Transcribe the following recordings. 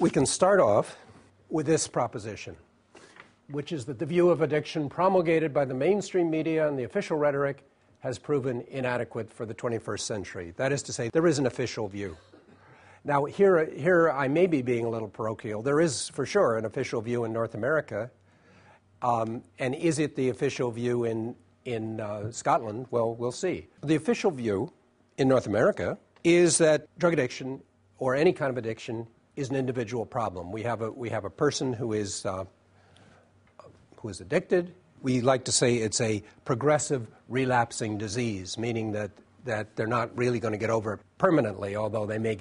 We can start off with this proposition, which is that the view of addiction promulgated by the mainstream media and the official rhetoric has proven inadequate for the 21st century. That is to say, there is an official view. Now, here I may be being a little parochial. There is, for sure, an official view in North America. And is it the official view in Scotland? Well, we'll see. The official view in North America is that drug addiction, or any kind of addiction, is an individual problem. We have a person who is addicted. We like to say it's a progressive relapsing disease, meaning that they're not really going to get over it permanently, although they may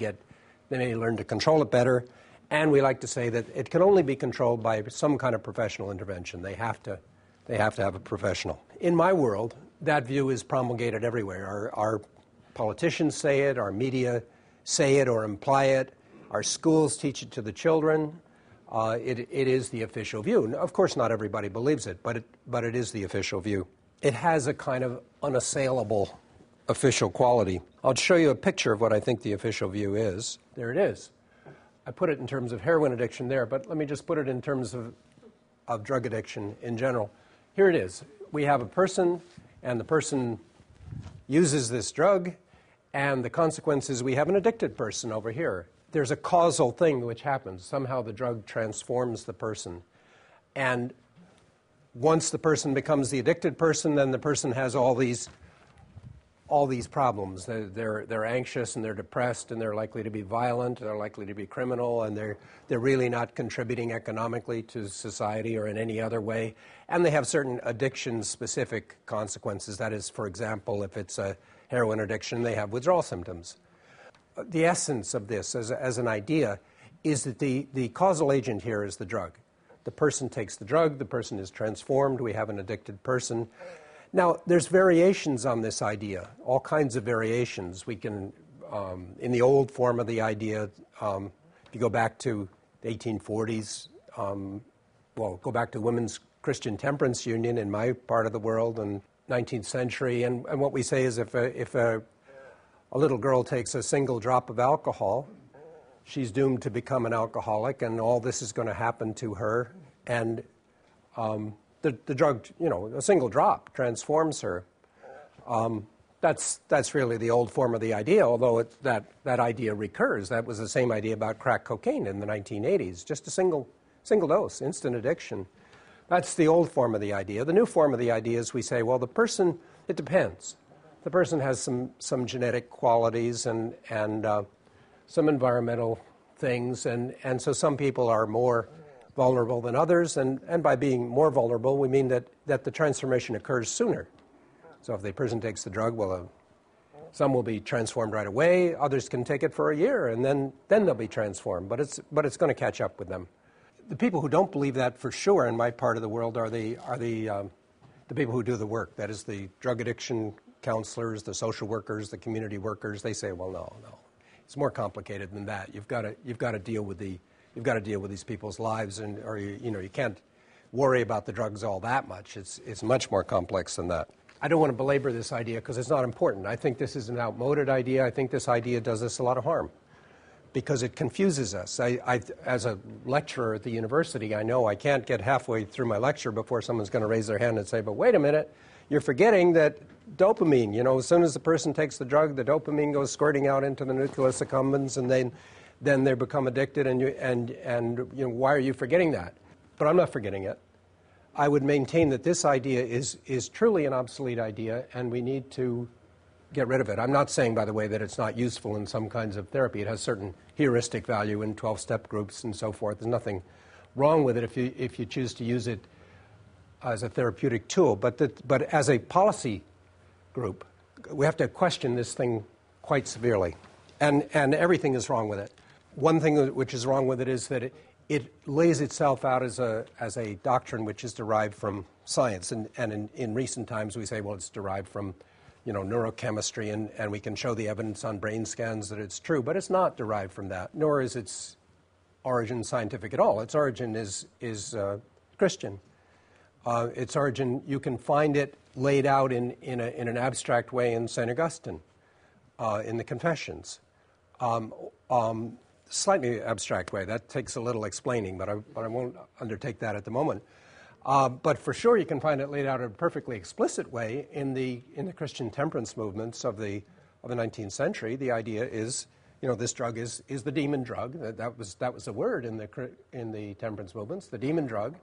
learn to control it better. And we like to say that it can only be controlled by some kind of professional intervention. They have to have a professional. In my world, that view is promulgated everywhere. Our politicians say it, our media say it or imply it, our schools teach it to the children. It is the official view. Of course, not everybody believes it, but it is the official view. It has a kind of unassailable official quality. I'll show you a picture of what I think the official view is. There it is. I put it in terms of heroin addiction there, but let me just put it in terms of drug addiction in general. Here it is. We have a person, and the person uses this drug, and the consequence is we have an addicted person over here. There's a causal thing which happens. Somehow the drug transforms the person. And once the person becomes the addicted person, then the person has all these problems. They're anxious and they're depressed and they're likely to be violent, they're likely to be criminal, and they're really not contributing economically to society or in any other way. And they have certain addiction-specific consequences. That is, for example, if it's a heroin addiction, they have withdrawal symptoms. The essence of this as an idea is that the causal agent here is the drug. The person takes the drug, the person is transformed, we have an addicted person. Now, there's variations on this idea, all kinds of variations. We can, in the old form of the idea, if you go back to the 1840s, go back to Women's Christian Temperance Union in my part of the world in 19th century, and what we say is if a little girl takes a single drop of alcohol, she's doomed to become an alcoholic, and all this is going to happen to her. And the drug, a single drop transforms her. That's really the old form of the idea, although that idea recurs. That was the same idea about crack cocaine in the 1980s, just a single dose, instant addiction. That's the old form of the idea. The new form of the idea is we say, well, the person, it depends. The person has some genetic qualities and some environmental things, and so some people are more vulnerable than others, and by being more vulnerable, we mean that the transformation occurs sooner. So if the person takes the drug, well, some will be transformed right away, others can take it for a year, and then they'll be transformed, but it's going to catch up with them. The people who don't believe that for sure in my part of the world are the people who do the work. That is, the drug addiction counselors, the social workers, the community workers. They say, well, no, it's more complicated than that. You've got to deal with these people's lives, or you can't worry about the drugs all that much. It's much more complex than that. I don't want to belabor this idea because it's not important. I think this is an outmoded idea. I think this idea does us a lot of harm because it confuses us. As a lecturer at the university, I know I can't get halfway through my lecture before someone's going to raise their hand and say, but wait a minute, you're forgetting that dopamine, as soon as the person takes the drug, the dopamine goes squirting out into the nucleus accumbens, and then they become addicted, and why are you forgetting that? But I'm not forgetting it. I would maintain that this idea is truly an obsolete idea, and we need to get rid of it. I'm not saying, by the way, that it's not useful in some kinds of therapy. It has certain heuristic value in 12-step groups and so forth. There's nothing wrong with it if you choose to use it as a therapeutic tool. But as a policy group, we have to question this thing quite severely. And everything is wrong with it. One thing which is wrong with it is that it lays itself out as a doctrine which is derived from science. And in recent times we say, well, it's derived from neurochemistry, and we can show the evidence on brain scans that it's true. But it's not derived from that, nor is its origin scientific at all. Its origin is Christian. Its origin, you can find it laid out in an abstract way in St. Augustine, in the Confessions. slightly abstract way. That takes a little explaining, but I won't undertake that at the moment. But for sure, you can find it laid out in a perfectly explicit way in the Christian temperance movements of the 19th century. The idea is, this drug is the demon drug. That was a word in the temperance movements. The demon drug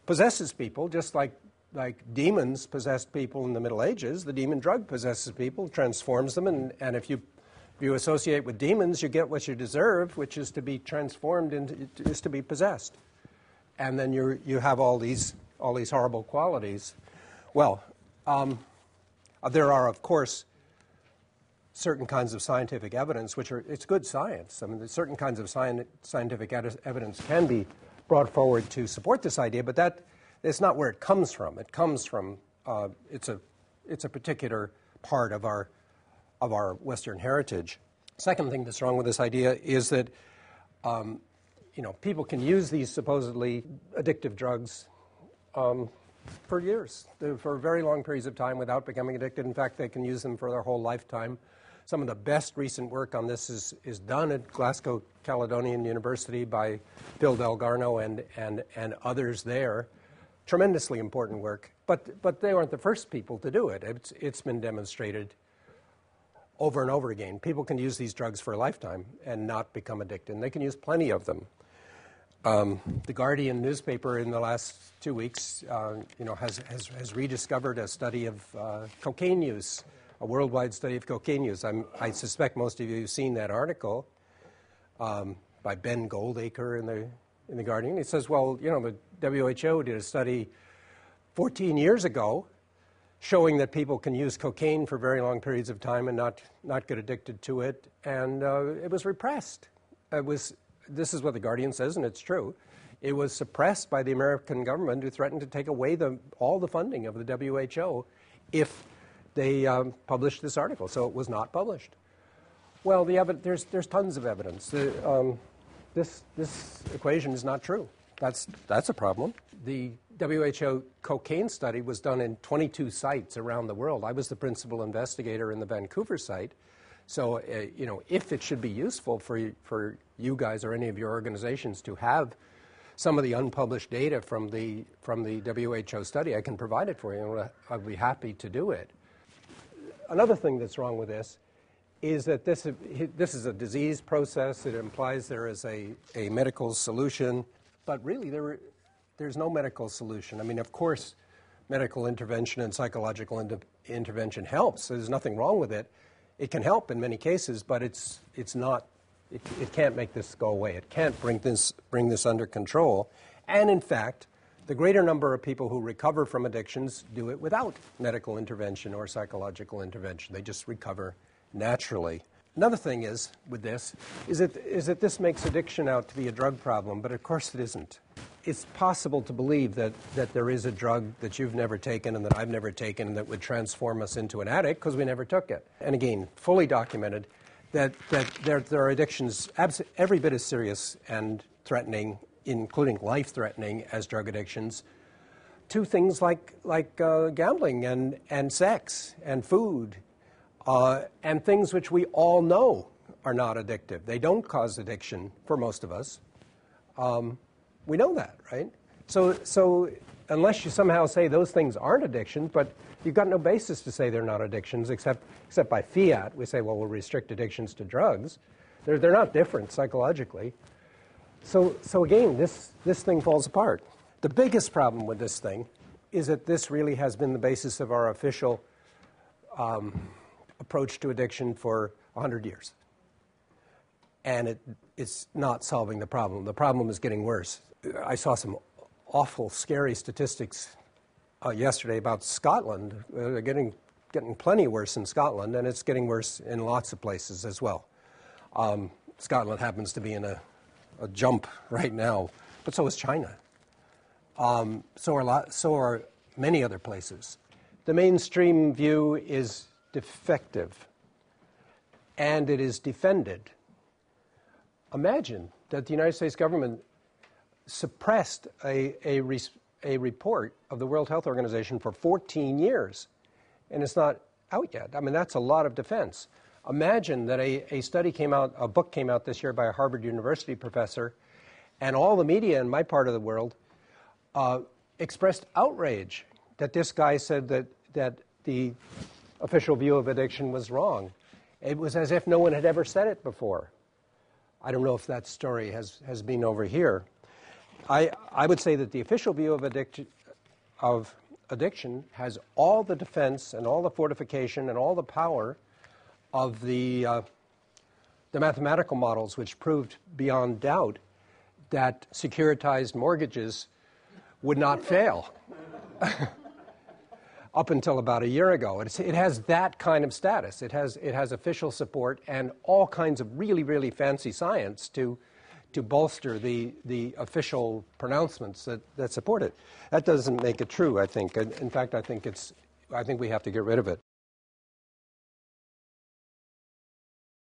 possesses people just like demons possessed people in the Middle Ages. The demon drug possesses people, transforms them, and if you associate with demons, you get what you deserve, which is to be transformed is to be possessed. And then you have all these horrible qualities. Well, there are, of course, certain kinds of scientific evidence, it's good science. I mean, certain kinds of scientific evidence can be brought forward to support this idea, but it's not where it comes from. It comes from, it's a particular part of our Western heritage. Second thing that's wrong with this idea is that people can use these supposedly addictive drugs for years, for very long periods of time without becoming addicted. In fact, they can use them for their whole lifetime. Some of the best recent work on this is done at Glasgow Caledonian University by Phil Delgarno and others there. Tremendously important work, but they weren't the first people to do it. It's been demonstrated over and over again. People can use these drugs for a lifetime and not become addicted. And they can use plenty of them. The Guardian newspaper in the last 2 weeks, has rediscovered a study of cocaine use, a worldwide study of cocaine use. I suspect most of you have seen that article by Ben Goldacre in the Guardian. He says, well, the WHO did a study 14 years ago showing that people can use cocaine for very long periods of time and not get addicted to it, and it was repressed. This is what the Guardian says, and it's true. It was suppressed by the American government, who threatened to take away all the funding of the WHO if they published this article. So it was not published. Well, there's tons of evidence. This equation is not true. That's a problem. The WHO cocaine study was done in 22 sites around the world. I was the principal investigator in the Vancouver site. So, if it should be useful for you guys or any of your organizations to have some of the unpublished data from the WHO study, I can provide it for you, and I'd be happy to do it. Another thing that's wrong with this is that this is a disease process. It implies there is a medical solution, but really there's no medical solution. I mean, of course, medical intervention and psychological intervention helps. There's nothing wrong with it. It can help in many cases, but it's not. It can't make this go away. It can't bring this under control. And in fact, the greater number of people who recover from addictions do it without medical intervention or psychological intervention. They just recover naturally. Another thing with this is that this makes addiction out to be a drug problem, but of course it isn't. It's possible to believe that there is a drug that you've never taken and that I've never taken and that would transform us into an addict because we never took it. And again, fully documented that there are addictions every bit as serious and threatening, including life-threatening as drug addictions, to things like gambling and sex and food and things which we all know are not addictive. They don't cause addiction for most of us. We know that, right? So unless you somehow say those things aren't addictions, but you've got no basis to say they're not addictions except by fiat. We say, well, we'll restrict addictions to drugs. They're not different psychologically. So again, this thing falls apart. The biggest problem with this thing is that this really has been the basis of our official approach to addiction for 100 years. And it's not solving the problem. The problem is getting worse. I saw some awful, scary statistics yesterday about Scotland. They're getting plenty worse in Scotland, and it's getting worse in lots of places as well. Scotland happens to be in a jump right now, but so is China. So are many other places. The mainstream view is defective, and it is defended. Imagine that the United States government suppressed a report of the World Health Organization for 14 years, and it's not out yet. I mean, that's a lot of defense. Imagine that a study came out, a book came out this year by a Harvard University professor, and all the media in my part of the world expressed outrage that this guy said that the official view of addiction was wrong. It was as if no one had ever said it before. I don't know if that story has been over here. I would say that the official view of addiction has all the defense and all the fortification and all the power of the mathematical models, which proved beyond doubt that securitized mortgages would not fail up until about a year ago. It has that kind of status. It has official support and all kinds of really, really fancy science to bolster the official pronouncements that support it. That doesn't make it true, I think. In fact, I think we have to get rid of it.